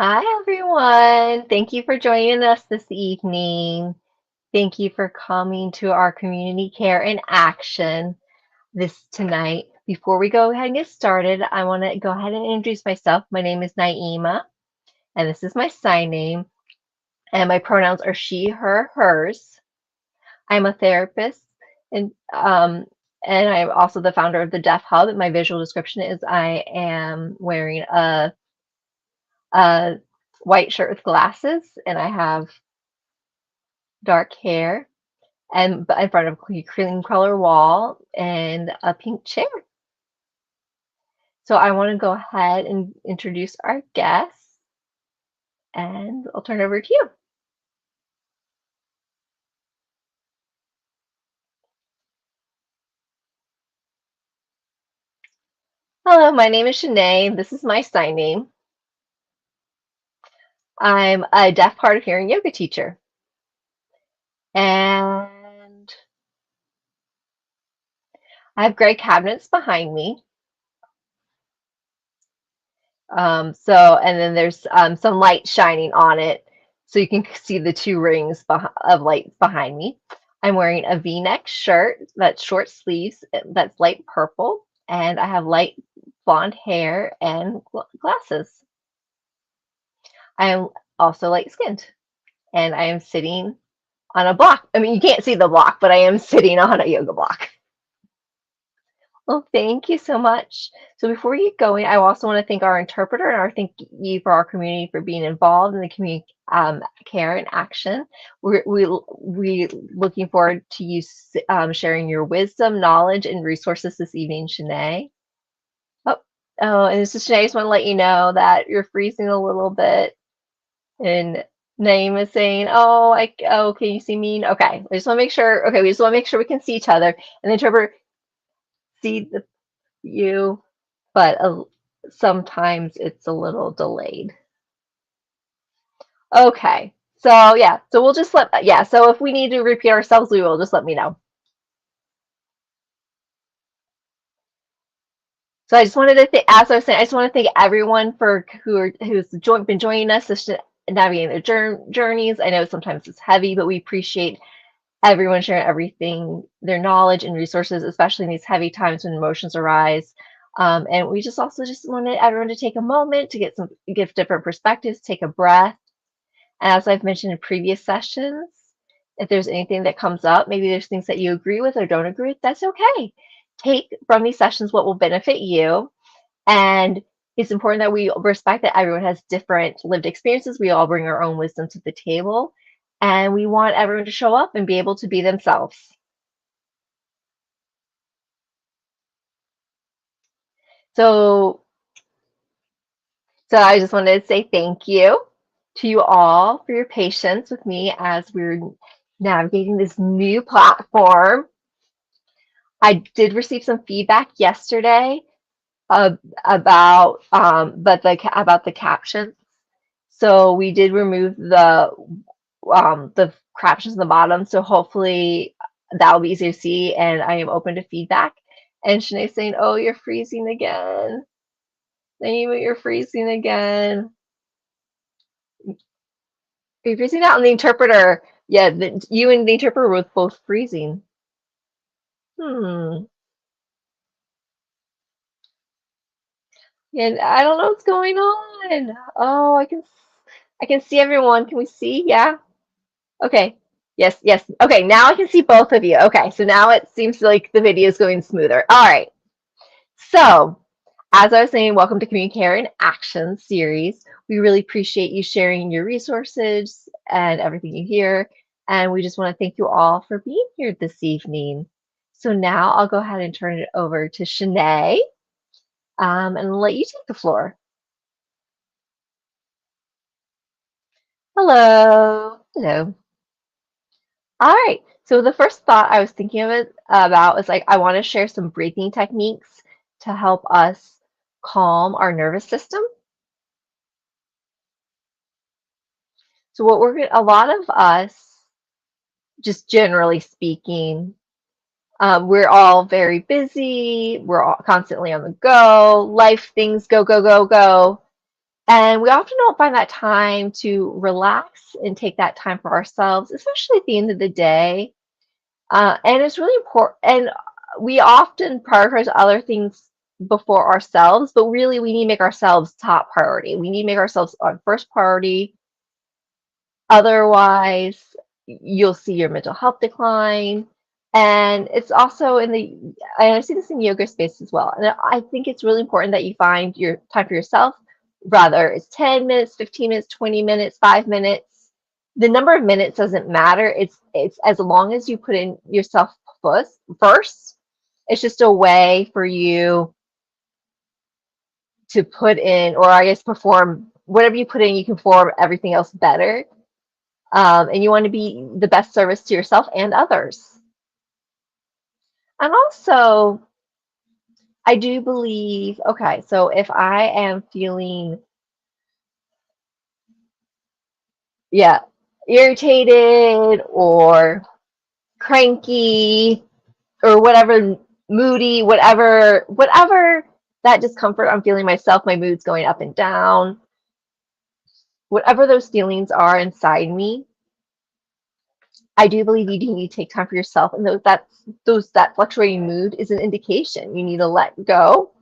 Hi, everyone. Thank you for joining us this evening. Thank you for coming to our community care in action this tonight. Before we go ahead and get started, I want to go ahead and introduce myself. My name is Naima, and this is my sign name, and my pronouns are she, her, hers. I'm a therapist, and I'm also the founder of the Deaf Hub. My visual description is I am wearing a white shirt with glasses, and I have dark hair and in front of a cream color wall and a pink chair. So I want to go ahead and introduce our guests, and I'll turn it over to you. Hello, my name is Shanae. This is my sign name. I'm a deaf hard of hearing yoga teacher, and I have gray cabinets behind me. And then there's some light shining on it, so you can see the two rings of light behind me. I'm wearing a V-neck shirt that's short sleeves, that's light purple, and I have light blonde hair and glasses. I am also light skinned, and I am sitting on a block. I mean, you can't see the block, but I am sitting on a yoga block. Well, thank you so much. So before you get going, I also want to thank our interpreter and thank you for our community for being involved in the community care and action. We looking forward to you sharing your wisdom, knowledge, and resources this evening, Shanae. Oh, and this is Shanae. I just want to let you know that you're freezing a little bit, and Naeem is saying, "Oh, can you see me?" Okay, I just want to make sure. Okay, we just want to make sure we can see each other, and the interpreter see you, but sometimes it's a little delayed. Okay. So yeah, so we'll just yeah, so if we need to repeat ourselves, we will just let me know. So I just wanted to as I was saying, I just want to thank everyone for who's been joining us this navigating their journeys. I know sometimes it's heavy, but we appreciate everyone sharing everything, their knowledge and resources, especially in these heavy times when emotions arise. And we just also just wanted everyone to take a moment to give different perspectives, take a breath. And as I've mentioned in previous sessions, if there's anything that comes up, maybe there's things that you agree with or don't agree with, that's okay. Take from these sessions what will benefit you. And it's important that we respect that everyone has different lived experiences. We all bring our own wisdom to the table. And we want everyone to show up and be able to be themselves. So, so I just wanted to say thank you to you all for your patience with me as we're navigating this new platform. I did receive some feedback yesterday uh, about the captions. So we did remove the captions in the bottom. So hopefully that will be easier to see. And I am open to feedback. And Shanae's saying, "Oh, you're freezing again. Naima, you're freezing again. You're freezing out." And the interpreter, yeah, you and the interpreter were both freezing. Hmm. And I don't know what's going on. Oh, I can see everyone. Can we see? Yeah. Okay. Yes, yes. Okay, now I can see both of you. Okay, so now it seems like the video is going smoother. All right. So, as I was saying, welcome to Community Care in Action series. We really appreciate you sharing your resources and everything you hear. And we just want to thank you all for being here this evening. So now I'll go ahead and turn it over to Shanae and let you take the floor. Hello. Hello. All right. So the first thought I was thinking of it about was like I want to share some breathing techniques to help us calm our nervous system. So a lot of us, just generally speaking, we're all very busy. We're all constantly on the go. Life things go, go, go, go. And we often don't find that time to relax and take that time for ourselves, especially at the end of the day. And it's really important. And we often prioritize other things before ourselves, but really we need to make ourselves top priority. We need to make ourselves our first priority. Otherwise, you'll see your mental health decline. And it's also and I see this in yoga space as well. And I think it's really important that you find your time for yourself, rather it's 10 minutes, 15 minutes, 20 minutes, 5 minutes. The number of minutes doesn't matter. It's as long as you put in yourself first. It's just a way for you to put in, or I guess perform whatever you put in, you can perform everything else better. And you want to be the best service to yourself and others. And also, I do believe, okay, so if I am feeling, yeah, irritated or cranky or whatever, moody, whatever that discomfort I'm feeling myself, my mood's going up and down, whatever those feelings are inside me, I do believe you do need to take time for yourself, and that fluctuating mood is an indication you need to let go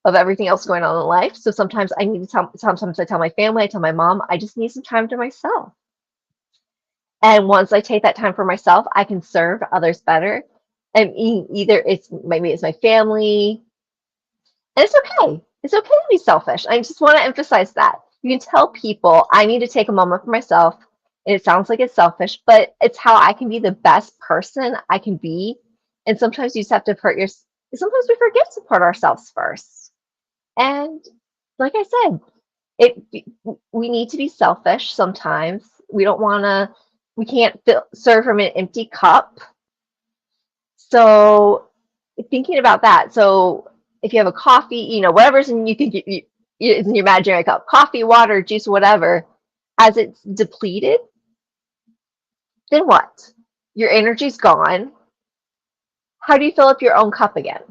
of everything else going on in life. So sometimes I need to sometimes I tell my family, I tell my mom, I just need some time to myself. And once I take that time for myself, I can serve others better. And either maybe it's my family, and it's okay. It's okay to be selfish. I just want to emphasize that. You can tell people I need to take a moment for myself. And it sounds like it's selfish, but it's how I can be the best person I can be. And sometimes you just have to sometimes we forget to put ourselves first. And like I said, it we need to be selfish sometimes. We can't serve from an empty cup. So thinking about that. So if you have a coffee, whatever's in you think is in your imaginary cup, coffee, water, juice, whatever, as it's depleted, then what? Your energy's gone. How do you fill up your own cup again?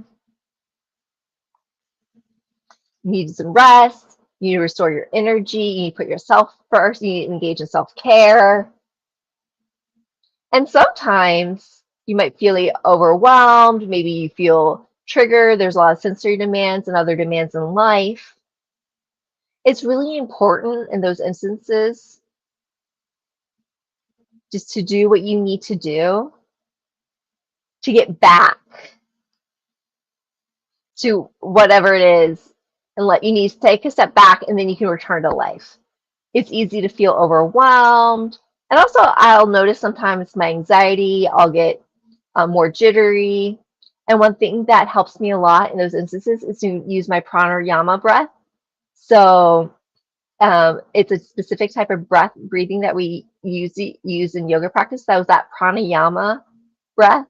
You need some rest. You need to restore your energy. You need to put yourself first. You need to engage in self-care. And sometimes you might feel overwhelmed. Maybe you feel triggered. There's a lot of sensory demands and other demands in life. It's really important in those instances just to do what you need to do to get back to whatever it is, and you need to take a step back and then you can return to life. It's easy to feel overwhelmed. And also, I'll notice sometimes my anxiety, I'll get more jittery. And one thing that helps me a lot in those instances is to use my pranayama breath. So it's a specific type of breathing that we use in yoga practice. That was that pranayama breath.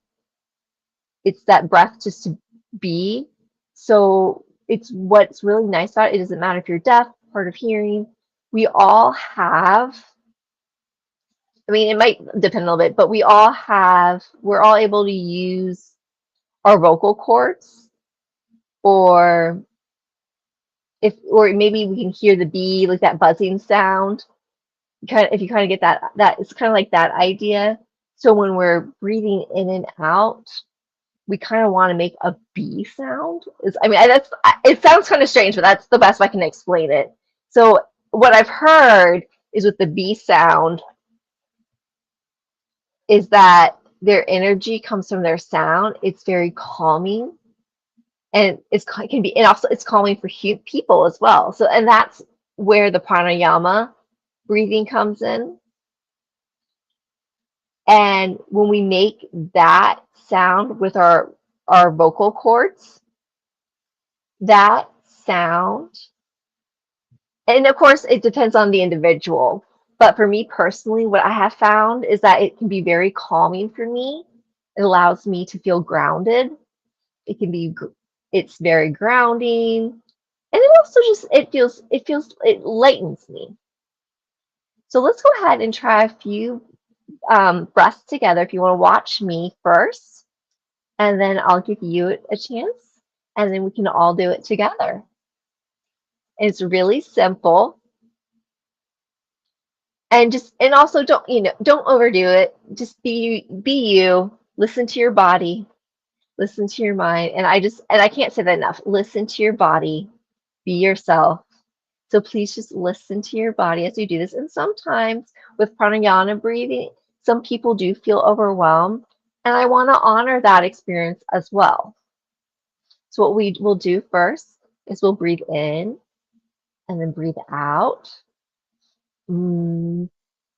It's that breath just to be. So it's what's really nice about it. It doesn't matter if you're deaf, hard of hearing. We all have, I mean, it might depend a little bit, but we're all able to use our vocal cords, or or maybe we can hear the bee, like that buzzing sound. If you kind of get that it's kind of like that idea. So when we're breathing in and out, we kind of want to make a bee sound. It sounds kind of strange, but that's the best I can explain it. So what I've heard is with the bee sound is that their energy comes from their sound. It's very calming, and and also it's calming for people as well. So, and that's where the pranayama breathing comes in. And when we make that sound with our vocal cords, that sound, and of course it depends on the individual, but for me personally, what I have found is that it can be very calming for me. It allows me to feel grounded. It can be it's very grounding, and it also just it lightens me. So let's go ahead and try a few breaths together. If you want to watch me first, and then I'll give you a chance, and then we can all do it together. It's really simple. And also don't, don't overdo it. Just be you. Listen to your body. Listen to your mind. And I can't say that enough. Listen to your body. Be yourself. So please just listen to your body as you do this. And sometimes with pranayama breathing, some people do feel overwhelmed. And I want to honor that experience as well. So what we will do first is we'll breathe in and then breathe out. And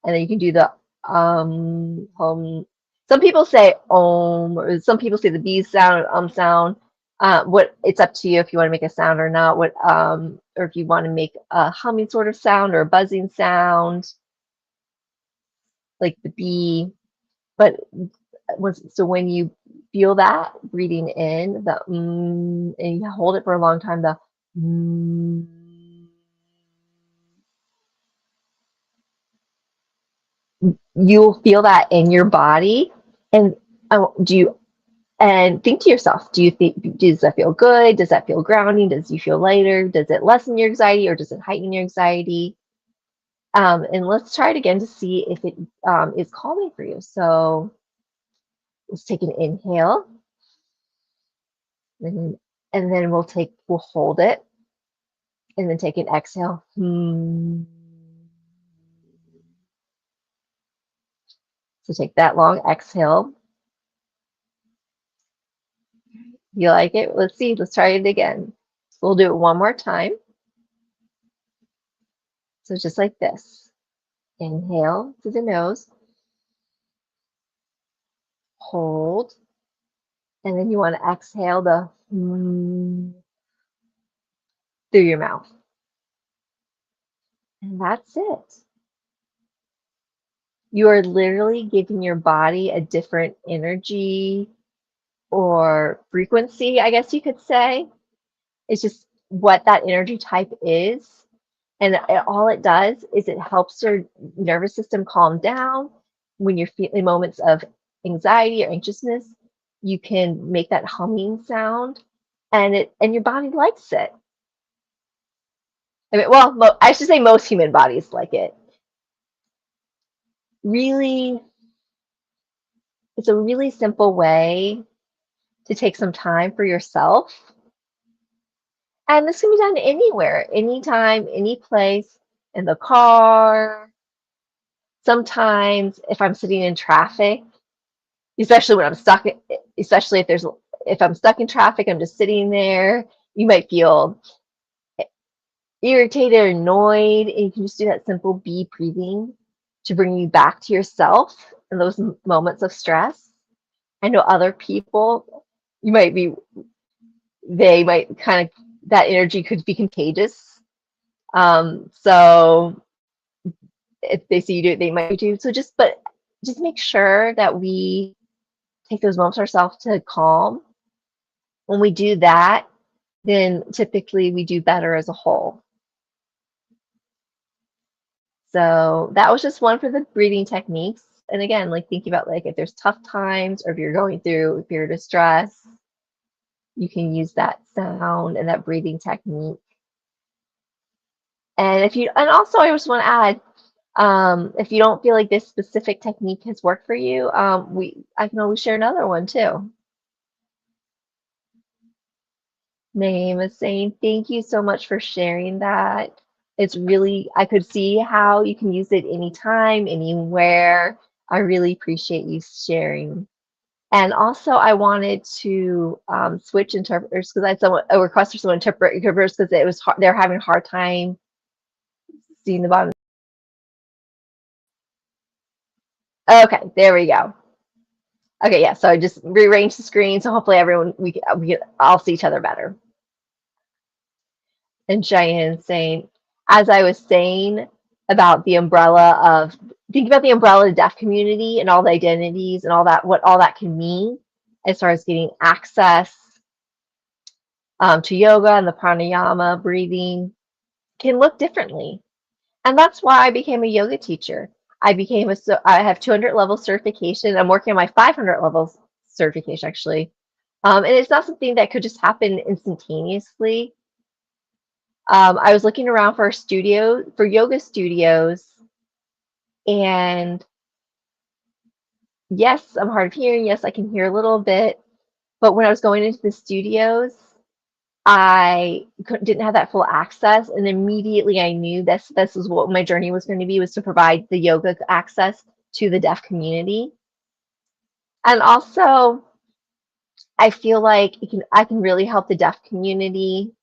then you can do the hum. Some people say om, or some people say the B sound or sound. What it's up to you if you want to make a sound or not. Or if you want to make a humming sort of sound or a buzzing sound, like the B. But so when you feel that breathing in the and you hold it for a long time, the you'll feel that in your body. And and think to yourself, does that feel good? Does that feel grounding? Does you feel lighter? Does it lessen your anxiety or does it heighten your anxiety? And let's try it again to see if it is calming for you. So let's take an inhale, and then we'll hold it, and then take an exhale. So take that long exhale. You like it? Let's see. Let's try it again. We'll do it one more time. So just like this. Inhale through the nose. Hold. And then you want to exhale through your mouth. And that's it. You are literally giving your body a different energy or frequency, I guess you could say. It's just what that energy type is. And all it does is it helps your nervous system calm down. When you're feeling moments of anxiety or anxiousness, you can make that humming sound, and your body likes it. I mean, well, I should say most human bodies like it. Really, it's a really simple way to take some time for yourself. And this can be done anywhere, anytime, any place, in the car. Sometimes if I'm sitting in traffic, especially when I'm stuck, especially if I'm stuck in traffic, I'm just sitting there, you might feel irritated or annoyed, and you can just do that simple B breathing to bring you back to yourself in those moments of stress. I know other people, they might kind of, that energy could be contagious. So if they see you do it, they might do. But just make sure that we take those moments ourselves to calm. When we do that, then typically we do better as a whole. So that was just one for the breathing techniques. And again, like thinking about like if there's tough times or if you're going through a period of stress, you can use that sound and that breathing technique. And also I just want to add, if you don't feel like this specific technique has worked for you, I can always share another one too. Name is saying thank you so much for sharing that. I could see how you can use it anytime, anywhere. I really appreciate you sharing. And also, I wanted to switch interpreters because I had a request for someone interpreters because it was hard, they're having a hard time seeing the bottom. Okay, there we go. Okay, yeah. So I just rearranged the screen, so hopefully everyone we all see each other better. And Cheyenne saying, as I was saying about think about the umbrella of deaf community and all the identities and all that, what all that can mean as far as getting access to yoga and the pranayama breathing can look differently. And that's why I became a yoga teacher. I have 200 level certification. I'm working on my 500 levels certification actually. And it's not something that could just happen instantaneously. I was looking around for yoga studios, and yes, I'm hard of hearing. Yes, I can hear a little bit. But when I was going into the studios, didn't have that full access, and immediately I knew this was what my journey was going to be, was to provide the yoga access to the deaf community. And also, I feel like I can really help the deaf community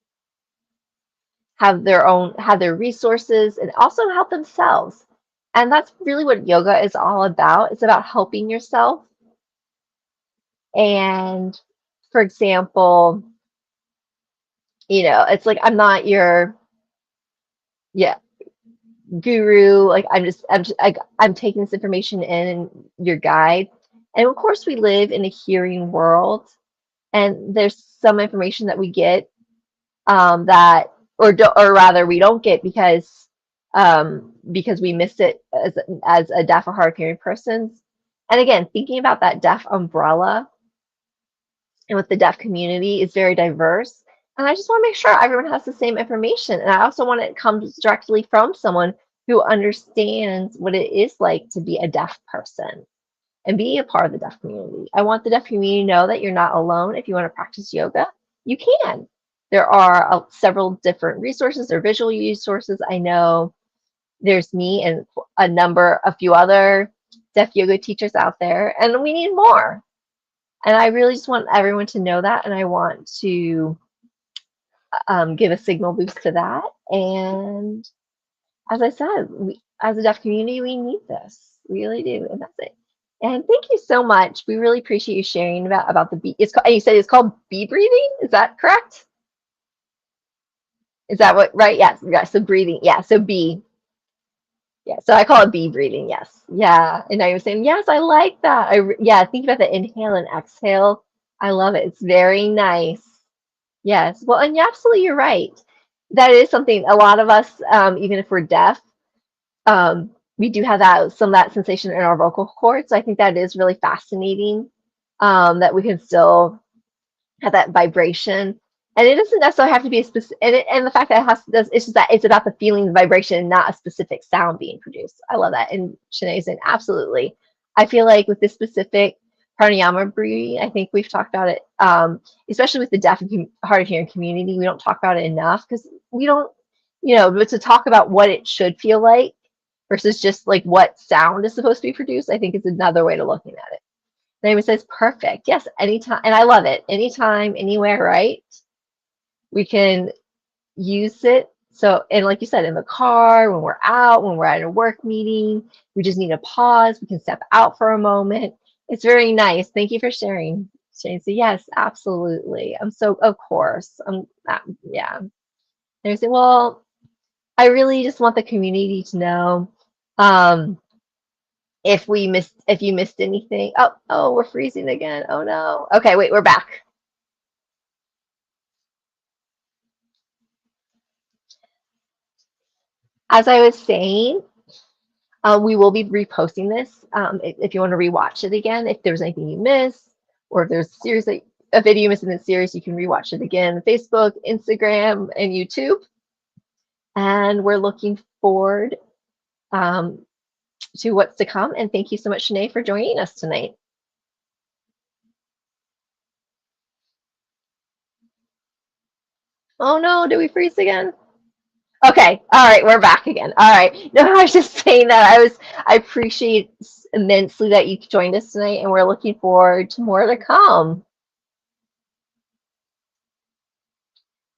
have their resources and also help themselves. And that's really what yoga is all about. It's about helping yourself. And for example, it's like I'm not your, yeah, guru. Like I'm taking this information in and your guide. And of course we live in a hearing world, and there's some information that we get, that, or rather we don't get because we missed it as a deaf or hard of hearing person. And again, thinking about that deaf umbrella and with the deaf community is very diverse. And I just want to make sure everyone has the same information. And I also want it comes directly from someone who understands what it is like to be a deaf person and be a part of the deaf community. I want the deaf community to know that you're not alone. If you want to practice yoga, you can. There are several different resources or visual resources. I know there's me and a few other deaf yoga teachers out there, and we need more. And I really just want everyone to know that, and I want to give a signal boost to that. And as I said, as a deaf community, we need this. We really do, and that's it. And thank you so much. We really appreciate you sharing about the bee. And you said it's called bee breathing. Is that correct? Is that what, right? Yes. Yeah. So breathing. Yeah. So bee. Yeah. So I call it bee breathing. Yes. Yeah. And I was saying, yes, I like that. Yeah. Think about the inhale and exhale. I love it. It's very nice. Yes. Well, and you're right. That is something a lot of us, even if we're deaf, we do have some of that sensation in our vocal cords. So I think that is really fascinating, that we can still have that vibration. And it doesn't necessarily have to be a specific, and the fact that it's just that it's about the feeling, the vibration, and not a specific sound being produced. I love that. And Shanae said, absolutely. I feel like with this specific pranayama breathing, I think we've talked about it, especially with the deaf and hard of hearing community. We don't talk about it enough because we don't, but to talk about what it should feel like versus just like what sound is supposed to be produced, I think is another way to looking at it. David says, perfect. Yes, anytime. And I love it. Anytime, anywhere, right? We can use it. So, and like you said, in the car, when we're out, when we're at a work meeting, we just need to pause. We can step out for a moment. It's very nice. Thank you for sharing. Shane said, yes, absolutely. Of course. Yeah. And I say, well, I really just want the community to know, if you missed anything. Oh, we're freezing again. Oh no. Okay, wait, we're back. As I was saying, we will be reposting this, if you want to rewatch it again. If there's anything you missed, or if there's a video you missed in the series, you can rewatch it again. Facebook, Instagram, and YouTube. And we're looking forward, um, to what's to come. And thank you so much, Shanae, for joining us tonight. Oh no, did we freeze again? Okay, all right, we're back again. All right. No, I was just saying that I appreciate immensely that you joined us tonight, and we're looking forward to more to come.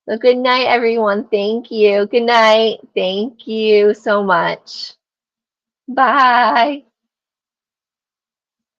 So good night, everyone. Thank you. Good night. Thank you so much. Bye.